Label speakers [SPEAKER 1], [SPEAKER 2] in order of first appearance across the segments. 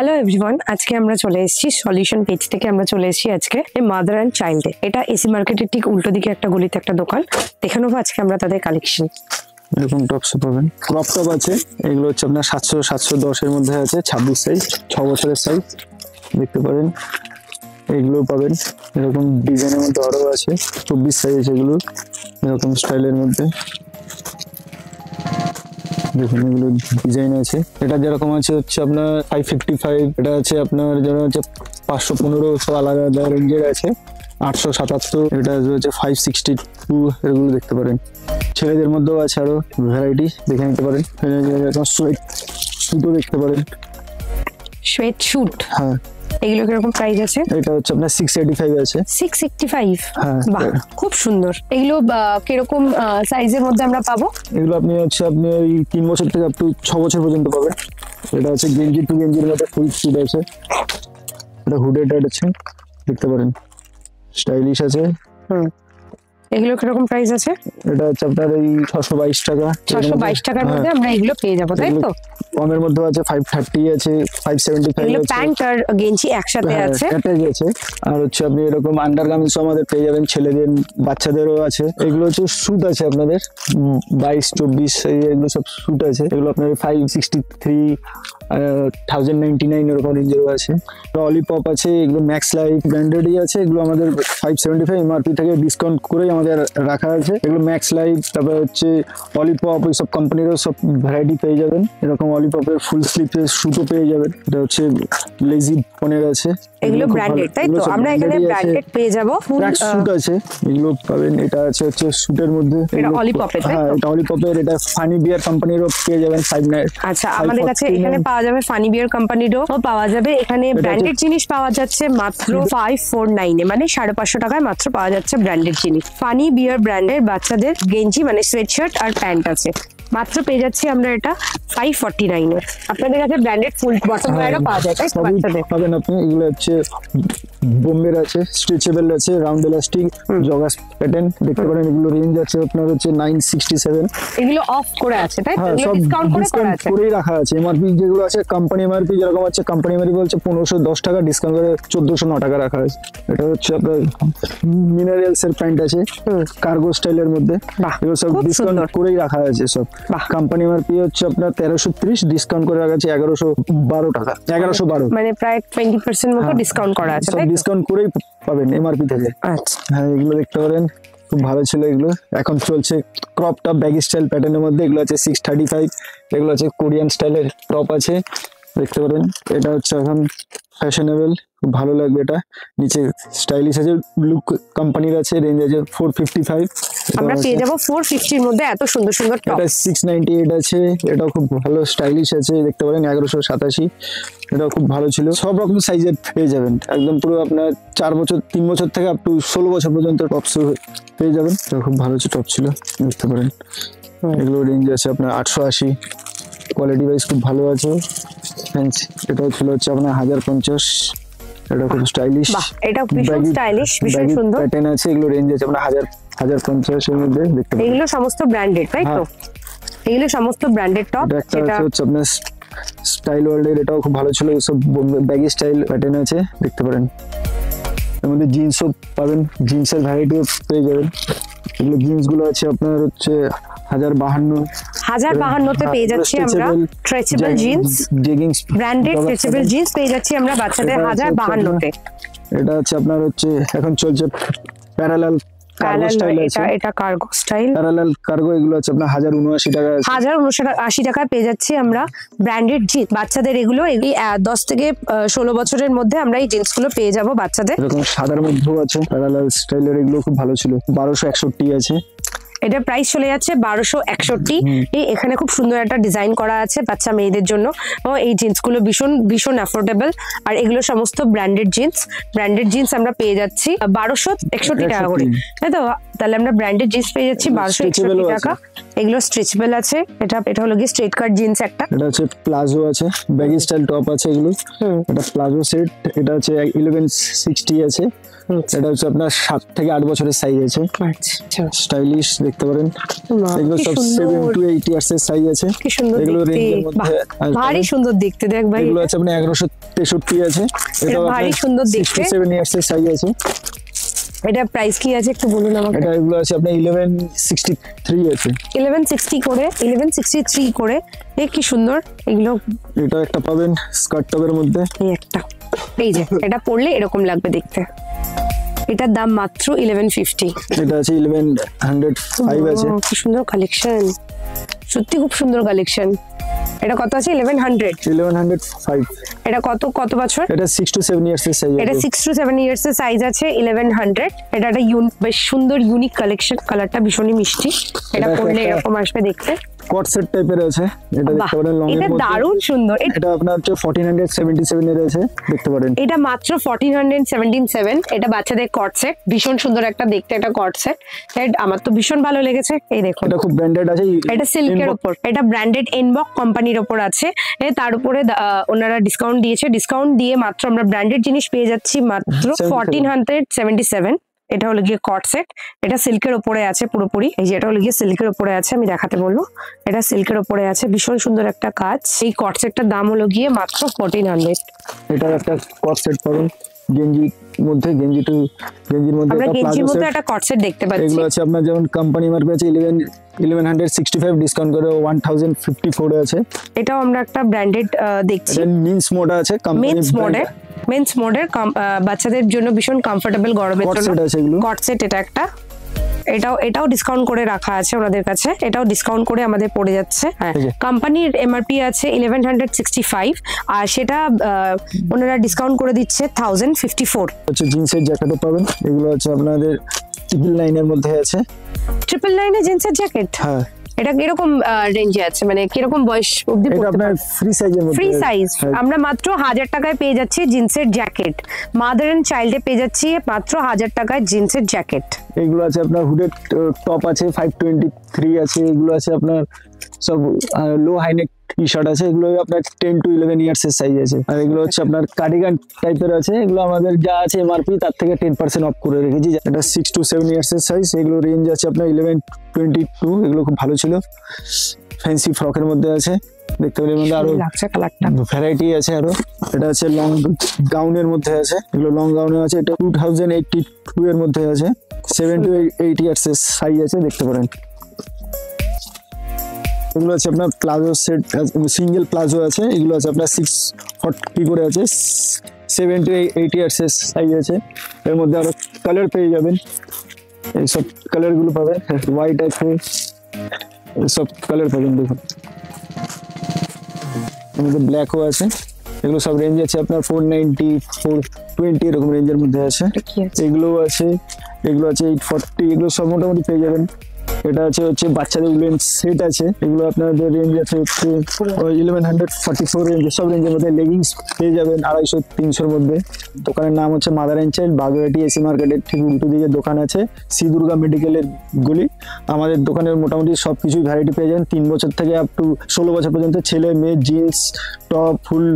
[SPEAKER 1] Hello everyone, আজকে আমরা চলে এসেছি সলিউশন পেজ থেকে। আমরা চলে এসেছি আজকে মাদার অ্যান্ড চাইল্ডে। এটা এসি মার্কেটের ঠিক উল্টো দিকে একটা গলিতে একটা দোকান। দেখে নেবো আজকে আমরা তাদের কালেকশন।
[SPEAKER 2] এরকম টপস পাবেন, ক্রপ টপ আছে। এগুলো হচ্ছে আপনার 700-710 এর মধ্যে আছে, 26 সাইজ, 6 বছরের সাইজ দেখতে পারেন। এগুলো পাবেন এরকম ডিজাইনের মধ্যে, আরও আছে 24 সাইজ। এগুলো এরকম স্টাইলের মধ্যে দেখুন, এগুলো ডিজাইন আছে। এটা যেরকম আছে হচ্ছে আপনার 555, এটা আছে আপনার যেমন হচ্ছে 515, সব আলাদা আলাদা রেঞ্জের আছে। 877, এটা হচ্ছে 562, এগুলো দেখতে পারেন। ছেলেদের মধ্যেও আছে আরো ভ্যারাইটি, দেখে নিতে পারেন। সুটও দেখতে পারেন,
[SPEAKER 1] সোয়েট শুট।
[SPEAKER 2] হ্যাঁ,
[SPEAKER 1] এগুলো কিরকম প্রাইস আছে?
[SPEAKER 2] এটা হচ্ছে আপনার 685 আছে।
[SPEAKER 1] 685,
[SPEAKER 2] হ্যাঁ,
[SPEAKER 1] বাহ খুব সুন্দর। এগুলো কিরকম সাইজের মধ্যে আমরা পাবো?
[SPEAKER 2] এগুলো আপনি ওই 3 বছর থেকে আপ টু 6 বছর পর্যন্ত পাবেন। এটা হচ্ছে গেঞ্জি টু গেঞ্জির মধ্যে ফুল স্যুট আছে। এটা হুডেড আছে, দেখতে পারেন, স্টাইলিশ আছে।
[SPEAKER 1] এগুলো কিরকম প্রাইস আছে?
[SPEAKER 2] এটা হচ্ছে আপনার এই 622 টাকা।
[SPEAKER 1] 622 টাকার মধ্যে আমরা এগুলো পেয়ে যাবো, তাই তো?
[SPEAKER 2] কমের মধ্যে আছে 530 আছে, 575
[SPEAKER 1] এগুলো
[SPEAKER 2] আছে।
[SPEAKER 1] প্যান্ট আর গেঞ্জি একসাথে আছে,
[SPEAKER 2] অ্যাটাচ আছে। আর হচ্ছে আপনি এরকম আন্ডারগার্মেন্টস আমাদের পেয়ে যাবেন, ছেলেদের বাচ্চাদেরও আছে। এগুলো হচ্ছে স্যুট আছে আপনাদের 22-24, এগুলো সব স্যুট আছে। এগুলো আপনার 563, 1099 এরকম রেঞ্জেরও আছে। ললিপপ আছে, এগুলো ম্যাক্স লাইফ ব্র্যান্ডেডই আছে। এগুলো আমাদের 575 এমআরপি থেকে ডিসকাউন্ট করেই আমাদের রাখা আছে। এগুলো ম্যাক্স লাইফ, তারপরে হচ্ছে ললিপপ, এইসব কোম্পানিরও সব ভ্যারাইটি পেয়ে যাবেন। এরকম ললিপপের ফুল স্লিভের স্যুটও পেয়ে যাবেন। এটা হচ্ছে লেজি পনের আছে।
[SPEAKER 1] এগুলো ব্র্যান্ডেড, তাই তো? আমরা এখানে ব্র্যান্ডেড পেয়ে যাবো। ফুল
[SPEAKER 2] স্যুট আছে, এগুলো পাবেন। এটা আছে হচ্ছে স্যুটের মধ্যে,
[SPEAKER 1] এটা অলিপপের, তাই তো?
[SPEAKER 2] হ্যাঁ, এটা অলিপপের। এটা ফানি বিয়ার কোম্পানিরও পেয়ে যাবেন 59।
[SPEAKER 1] আচ্ছা, আমাদের কাছে এখানে পাওয়া যাবে ফানি বিয়ার কোম্পানিরও পাওয়া যাবে। এখানে ব্র্যান্ডেড জিনিস পাওয়া যাচ্ছে মাত্র 549 এ, মানে 550 টাকায় মাত্র পাওয়া যাচ্ছে ব্র্যান্ডেড জিনিস। ফানি বিয়ার ব্র্যান্ডের বাচ্চাদের গেঞ্জি মানে সোয়েটশার্ট আর প্যান্ট আছে, মাত্র পেয়ে যাচ্ছি আমরা এটা 549 এ। আপনাদের কাছে ব্র্যান্ডেড ফুল বটম ওয়্যারও পাওয়া যায়, তাই তো? বাচ্চাদের
[SPEAKER 2] পাবেন আপনি। এগুলো হচ্ছে বোম্বের আছে, স্ট্রেচেবল আছে, রাউন্ড ইলাস্টিক, জগাস প্যাটার্ন দেখতে পারেন। এগুলো রেঞ্জ আছে আপনার হচ্ছে 967।
[SPEAKER 1] এগুলো অফ করে আছে, তাই তো? এগুলো
[SPEAKER 2] সব
[SPEAKER 1] ডিসকাউন্ট করে করা
[SPEAKER 2] ডিসকাউন্ট
[SPEAKER 1] আছে,
[SPEAKER 2] করেই রাখা আছে। এমআরপি যেগুলো আছে, কোম্পানি এমআরপি যেরকম আছে, কোম্পানি এমআরপি বলছে 1510 টাকা, ডিসকাউন্ট করে 1409 টাকা রাখা আছে। এটা হচ্ছে আপনার মিনারেলস এর প্যান্ট আছে, কার্গো স্টাইলের মধ্যে। এগুলো সব ডিসকাউন্ট করেই রাখা আছে সব। কোম্পানি এমআরপি হচ্ছে আপনার 1330, ডিসকাউন্ট করে রাখা আছে 1112 টাকা, 1112,
[SPEAKER 1] মানে প্রায় 20% মতো ডিসকাউন্ট করা আছে, তাই তো?
[SPEAKER 2] ডিসকাউন্ট করেই পাবেন এমআরপি থেকে।
[SPEAKER 1] আচ্ছা,
[SPEAKER 2] হ্যাঁ, এগুলো দেখতে পারেন, খুব ভালো ছিল এগুলো। এখন চলছে ক্রপ টপ ব্যাগি স্টাইল প্যাটার্নের মধ্যে। এগুলো আছে 635। এগুলো আছে কোরিয়ান স্টাইলের টপ আছে, দেখতে পারেন। এটা হচ্ছে এখন ফ্যাশনেবল, খুব ভালো লাগবে। এটা নিচে স্টাইলিশ আছে, লুক কোম্পানির আছে, রেঞ্জ আছে 455।
[SPEAKER 1] আমরা পেয়ে যাবো 450 এর মধ্যে এত সুন্দর সুন্দর টপ।
[SPEAKER 2] এটা 698 আছে, এটাও খুব ভালো স্টাইলিশ আছে, দেখতে পারেন। 1187, এটাও খুব ভালো ছিল। সব রকম সাইজের পেয়ে যাবেন, একদম পুরো আপনার 4 বছর, 3 বছর থেকে আপ টু 16 বছর পর্যন্ত টপস পেয়ে যাবেন। এটা খুব ভালো টপ ছিল, দেখতে পারেন। এগুলো রেঞ্জ আছে আপনার 880, কোয়ালিটি ওয়াইজ খুব ভালো আছে। এটা ছিল হচ্ছে আপনার 1050। এটা খুব স্টাইলিশ,
[SPEAKER 1] এটা ভীষণ স্টাইলিশ, ভীষণ সুন্দর
[SPEAKER 2] প্যাটার্ন আছে। এগুলো রেঞ্জ আছে আপনার 1050 এর মধ্যে, দেখতে পারেন।
[SPEAKER 1] এগুলো সমস্ত ব্র্যান্ডেড, তাই তো? এগুলো সমস্ত ব্র্যান্ডেড টপ।
[SPEAKER 2] এটা হচ্ছে আপনার স্টাইল ওয়ার্ল্ডের, এটাও খুব ভালো ছিল। সব ব্যাগি স্টাইল প্যাটার্ন আছে, দেখতে পারেন। এর মধ্যে জিন্সও পাবেন, জিন্সের ভ্যারাইটিও পেয়ে যাবেন। এগুলো জিন্স গুলো আছে আপনার হচ্ছে 1052
[SPEAKER 1] তে পেয়ে যাচ্ছি আমরা stretchable jeans,
[SPEAKER 2] jeggings
[SPEAKER 1] branded stretchable jeans পেয়ে যাচ্ছি আমরা বাচ্চাদের 1052 তে।
[SPEAKER 2] এটা হচ্ছে আপনার হচ্ছে এখন চলছে প্যারালাল কার্গো স্টাইল আছে।
[SPEAKER 1] এটা কার্গো স্টাইল,
[SPEAKER 2] প্যারালাল কার্গো। এগুলো আছে আপনার 1079 টাকা,
[SPEAKER 1] 1079 টাকায় পেয়ে যাচ্ছি আমরা ব্র্যান্ডেড জিন্স বাচ্চাদের। এগুলো 10 থেকে 16 বছরের মধ্যে আমরা এই জিন্স গুলো পেয়ে যাবো বাচ্চাদের।
[SPEAKER 2] এরকম সাদার মধ্যেও আছে প্যারালাল স্টাইলের, এগুলো খুব ভালো ছিল। 1261 আছে।
[SPEAKER 1] এটা প্রাইস চলে যাচ্ছে 1261। এখানে খুব সুন্দর একটা ডিজাইন করা আছে বাচ্চা মেয়েদের জন্য। এই জিন্সগুলো ভীষণ ভীষণ অ্যাফোর্ডেবল, আর এগুলো সমস্ত ব্র্যান্ডেড জিন্স। ব্র্যান্ডেড জিন্স আমরা পেয়ে যাচ্ছি 1261 টাকা করে, তাই তো? তাহলে আমরা ব্র্যান্ডেড জিন্স পেয়ে যাচ্ছি 1261 টাকা। এগুলো স্ট্রেচেবল আছে। এটা হলো কি স্ট্রেট কাট জিন্স একটা।
[SPEAKER 2] এটা হচ্ছে প্লাজো আছে, ব্যাগি স্টাইল টপ আছে এগুলো। এটা প্লাজো সেট। এটা হচ্ছে 1160 আছে। এটা হচ্ছে আপনার 7 থেকে 8 বছরের সাইজ আছে।
[SPEAKER 1] আচ্ছা,
[SPEAKER 2] স্টাইলিশ দেখতে পারেন।
[SPEAKER 1] বাহ,
[SPEAKER 2] এগুলো
[SPEAKER 1] কি
[SPEAKER 2] সব
[SPEAKER 1] সুন্দর।
[SPEAKER 2] 7 to 8 ইয়ার্স এর সাইজ আছে।
[SPEAKER 1] কি সুন্দর
[SPEAKER 2] এগুলো
[SPEAKER 1] দেখতে,
[SPEAKER 2] রেঞ্জের
[SPEAKER 1] বাহ,
[SPEAKER 2] মধ্যে
[SPEAKER 1] ভারী সুন্দর দেখতে দেখ ভাই।
[SPEAKER 2] এগুলো আছে আপনার 1163 আছে।
[SPEAKER 1] এটা ভারী সুন্দর দেখতে।
[SPEAKER 2] 7 ইয়ার্স এর সাইজ আছে।
[SPEAKER 1] এটা প্রাইস কি আছে একটু বলুন আমাকে।
[SPEAKER 2] এটা এগুলো আছে আপনার 1163 আছে।
[SPEAKER 1] 1163 করে কি সুন্দর এগুলো।
[SPEAKER 2] এটা একটা পাবেন স্কার্ট টপের মধ্যে।
[SPEAKER 1] এই একটা, এই যে এটা পরলে এরকম লাগবে দেখতে। এটার দাম মাত্র 1150।
[SPEAKER 2] এটা আছে 1105 আছে।
[SPEAKER 1] কি সুন্দর কালেকশন, সত্যি খুব সুন্দর কালেকশন। এটা কত আছে?
[SPEAKER 2] 1105।
[SPEAKER 1] এটা কত কত বছর?
[SPEAKER 2] এটা 6 to 7 ইয়ার্স এর সাইজ
[SPEAKER 1] এটা
[SPEAKER 2] আছে।
[SPEAKER 1] 6 to 7 ইয়ার্স এর সাইজ আছে। 1100। এটা একটা বেশ সুন্দর ইউনিক কালেকশন, কালারটা ভীষণই মিষ্টি। এটা পরলে এরকম আসবে দেখতে।
[SPEAKER 2] কট সেট টাইপের আছে। এটা দেখতে পারেন লং এর
[SPEAKER 1] এটা
[SPEAKER 2] মধ্যে।
[SPEAKER 1] দারুণ সুন্দর।
[SPEAKER 2] এটা আপনার হচ্ছে 1477 এর আছে, দেখতে পারেন।
[SPEAKER 1] এটা মাত্র 1477। এটা বাচ্চাদের কট সেট, ভীষণ সুন্দর একটা দেখতে একটা কট সেট। আমার তো ভীষণ ভালো লেগেছে। এই দেখুন,
[SPEAKER 2] এটা খুব ব্র্যান্ডেড আছে।
[SPEAKER 1] এটা সিল্কের উপর, এটা ব্র্যান্ডেড এনবক কোম্পানির উপর আছে। তার উপরে ওনারা ডিসকাউন্ট দিয়েছে। ডিসকাউন্ট দিয়ে মাত্র আমরা ব্র্যান্ডেড জিনিস পেয়ে যাচ্ছি মাত্র 1477। এটা হলো গিয়ে কট সেট। এটা সিল্কের উপরে আছে পুরোপুরি। এই যে এটা হলো গিয়ে সিল্কের উপরে আছে, আমি দেখাতে বলবো। এটা সিল্কের উপরে আছে, ভীষণ সুন্দর একটা কাজ। এই কট সেটটার দাম হলো গিয়ে মাত্র 1400।
[SPEAKER 2] এটা একটা কট সেট পাবেন গেঞ্জির মধ্যে। গেঞ্জির মধ্যে
[SPEAKER 1] আমরা
[SPEAKER 2] একটা
[SPEAKER 1] গেঞ্জির
[SPEAKER 2] প্লাজো
[SPEAKER 1] মধ্যে
[SPEAKER 2] সেট।
[SPEAKER 1] একটা কট সেট দেখতে পাচ্ছি।
[SPEAKER 2] এগুলো আছে আপনার যেমন কোম্পানি মার্কে আছে 1165, ডিসকাউন্ট করে 1054 আছে।
[SPEAKER 1] এটাও আমরা একটা ব্র্যান্ডেড দেখছি।
[SPEAKER 2] এটা মিন্স মোড আছে,
[SPEAKER 1] মেন্স মোডের বাচ্চাদের জন্য ভীষণ কমফোর্টেবল গরমের
[SPEAKER 2] কট
[SPEAKER 1] জন্য
[SPEAKER 2] সেট আছে এগুলো।
[SPEAKER 1] কট সেট এটা একটা। এটাও ডিসকাউন্ট করে রাখা আছে ওনাদের কাছে। এটাও ডিসকাউন্ট করে আমাদের পড়ে যাচ্ছে। হ্যাঁ, কোম্পানির এমআরপি আছে 1165, আর সেটা ওনারা ডিসকাউন্ট করে দিচ্ছে 1054।
[SPEAKER 2] হচ্ছে জিন্সের জ্যাকেটও পাবেন। এগুলো হচ্ছে আপনাদের 999 এর মধ্যে আছে।
[SPEAKER 1] 999 এ জিন্সের জ্যাকেট?
[SPEAKER 2] হ্যাঁ।
[SPEAKER 1] এটা কিরকম রেঞ্জে আছে, মানে কিরকম বয়স অবধি
[SPEAKER 2] এটা
[SPEAKER 1] পড়তে
[SPEAKER 2] আপনার
[SPEAKER 1] পারে?
[SPEAKER 2] ফ্রি সাইজের মধ্যে।
[SPEAKER 1] Free size.
[SPEAKER 2] হ্যাঁ।
[SPEAKER 1] আমরা মাত্র 1000 টাকায় পেয়ে যাচ্ছি জিন্সের জ্যাকেট। মাদার এন্ড চাইল্ডে পেয়ে যাচ্ছি মাত্র 1000 টাকায় জিন্সের জ্যাকেট।
[SPEAKER 2] এগুলো আছে আপনার হুডেড টপ আছে 523 আছে। এগুলো আছে আপনার সব লো হাইনেক টি শার্ট আছে। এগুলো আপনার 10 to 11 ইয়ার্স এর সাইজ আছে। আর এগুলো হচ্ছে আপনার কার্ডিগান টাইপের আছে। এগুলো আমাদের যা আছে এমআরপি তার থেকে 10% অফ করে রেখেছি। এটা 6 to 7 ইয়ার্স এর সাইজ। এগুলো রেঞ্জ আছে আপনার 1122। এগুলো খুব ভালো ছিল। ফ্যান্সি ফ্রকের মধ্যে আছে, দেখতে পেলেন। মধ্যে আরো
[SPEAKER 1] লাগছে কালারটা,
[SPEAKER 2] ভ্যারাইটি আছে আরো। এটা আছে লং গাউনের মধ্যে আছে। এগুলো লং গাউনে আছে। এটা 2082 এর মধ্যে আছে। 7 to 8 ইয়ার্স এর সাইজ আছে, দেখতে পারেন। এগুলো আছে আপনার প্লাজো সেট, সিঙ্গেল প্লাজো আছে। এগুলো আছে আপনার 640 করে আছে। 7 to 8 ইয়ার্স এর সাইজ আছে। এর মধ্যে আরো কালার পেয়ে যাবেন। এইসব কালার গুলো পাবেন। হোয়াইট আছে, সব কালার পাবেন। দেখুন, এর মধ্যে ব্ল্যাকও আছে। এগুলো সব রেঞ্জ আছে আপনার 490, 420 এরকম রেঞ্জের মধ্যে আছে। এগুলো আছে 840। এগুলো সব মোটামুটি পেয়ে যাবেন। এটা হচ্ছে বাচ্চাদের উলেন সেট আছে। এগুলো আপনাদের রেঞ্জ আছে হচ্ছে 1144 রেঞ্জ। সব রেঞ্জের মধ্যে লেগিংস পেয়ে যাবেন 250-300 মধ্যে। দোকানের নাম হচ্ছে Mother and Child, Baguiati AC market ঠিক উল্টো দিকে দোকান আছে, শ্রী দুর্গা মেডিকেলের গলি। আমাদের দোকানের মোটামুটি সব কিছুই ভ্যারাইটি পেয়ে যাবেন। 3 বছর থেকে আপ টু 16 বছর পর্যন্ত ছেলে মেয়ে জিন্স টপ, ফুল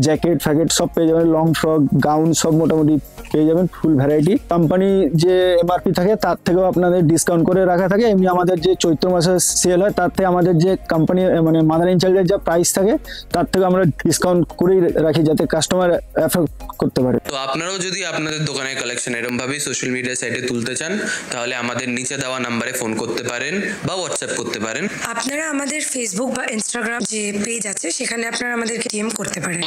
[SPEAKER 2] জ্যাকেট ফ্যাকেট সব পেয়ে যাবেন। লং ফ্রক, গাউন সব মোটামুটি পেয়ে যাবেন, ফুল ভ্যারাইটি। কোম্পানি যে এমআরপি থাকে তার থেকেও আপনাদের ডিসকাউন্ট করে রাখা থাকে। এমনি আমাদের যে চৈত্র মাসে সেল হয় তার থেকে আমাদের যে কোম্পানি মানে মাদার এন্ড চাইল্ডের যা প্রাইস থাকে তার থেকে আমরা ডিসকাউন্ট করেই রাখি, যাতে কাস্টমার অ্যাফোর্ড করতে পারে।
[SPEAKER 3] তো আপনারাও যদি আপনাদের দোকানের কালেকশন এরকম ভাবে সোশ্যাল মিডিয়া সাইটে তুলতে চান, তাহলে আমাদের নিচে দেওয়া নাম্বারে ফোন করতে পারেন বা হোয়াটসঅ্যাপ করতে পারেন।
[SPEAKER 4] আপনারা আমাদের ফেসবুক বা ইনস্টাগ্রাম যে পেজ আছে সেখানে আপনারা আমাদেরকে ডিএম করতে পারেন।